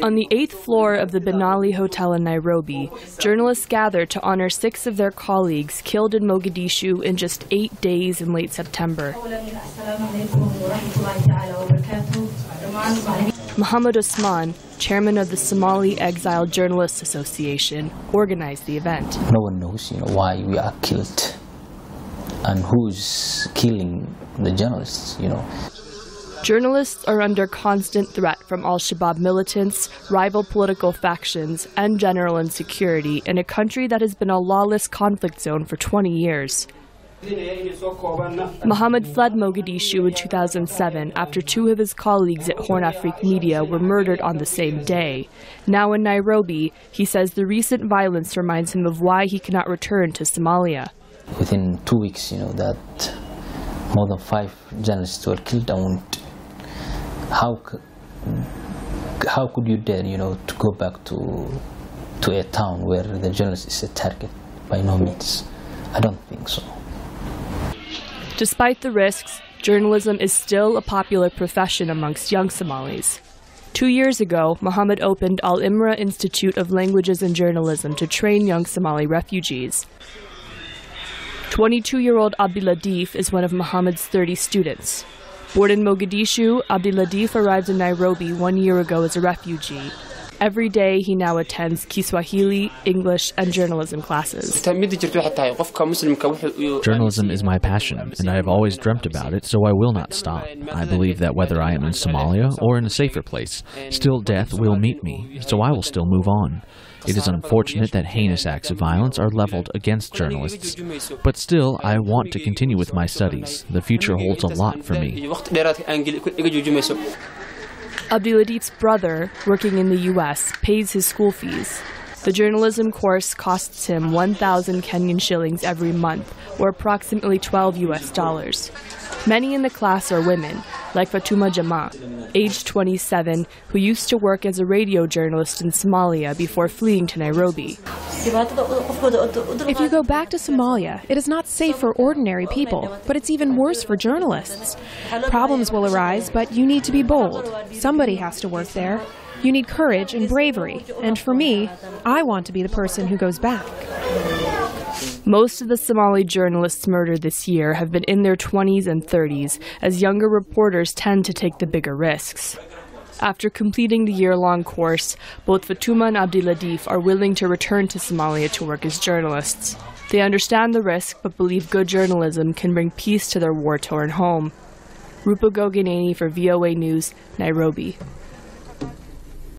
On the 8th floor of the Ben Ali Hotel in Nairobi, journalists gathered to honor 6 of their colleagues killed in Mogadishu in just 8 days in late September. Mohammed Osman, chairman of the Somali Exiled Journalists Association, organized the event. No one knows, why we are killed and who's killing the journalists, Journalists are under constant threat from Al-Shabaab militants, rival political factions, and general insecurity in a country that has been a lawless conflict zone for 20 years. Mohammed fled Mogadishu in 2007 after 2 of his colleagues at Horn Afrique Media were murdered on the same day. Now in Nairobi, he says the recent violence reminds him of why he cannot return to Somalia. Within 2 weeks, that more than 5 journalists were killed. How could you dare, to go back to a town where the journalist is a target? By no means. I don't think so. Despite the risks, journalism is still a popular profession amongst young Somalis. 2 years ago, Mohammed opened Al-Imra Institute of Languages and Journalism to train young Somali refugees. 22-year-old Abdilatif is one of Mohammed's 30 students. Born in Mogadishu, Abdilatif arrived in Nairobi 1 year ago as a refugee. Every day he now attends Kiswahili, English, and journalism classes. Journalism is my passion, and I have always dreamt about it, so I will not stop. I believe that whether I am in Somalia or in a safer place, still death will meet me, so I will still move on. It is unfortunate that heinous acts of violence are leveled against journalists, but still I want to continue with my studies. The future holds a lot for me. Abdilatif's brother, working in the U.S., pays his school fees. The journalism course costs him 1,000 Kenyan shillings every month, or approximately $12 US. Many in the class are women, like Fatuma Jama, aged 27, who used to work as a radio journalist in Somalia before fleeing to Nairobi. If you go back to Somalia, it is not safe for ordinary people, but it's even worse for journalists. Problems will arise, but you need to be bold. Somebody has to work there. You need courage and bravery. And for me, I want to be the person who goes back. Most of the Somali journalists murdered this year have been in their 20s and 30s, as younger reporters tend to take the bigger risks. After completing the year-long course, both Fatuma and Abdilatif are willing to return to Somalia to work as journalists. They understand the risk, but believe good journalism can bring peace to their war-torn home. Rupa Gogineni for VOA News, Nairobi.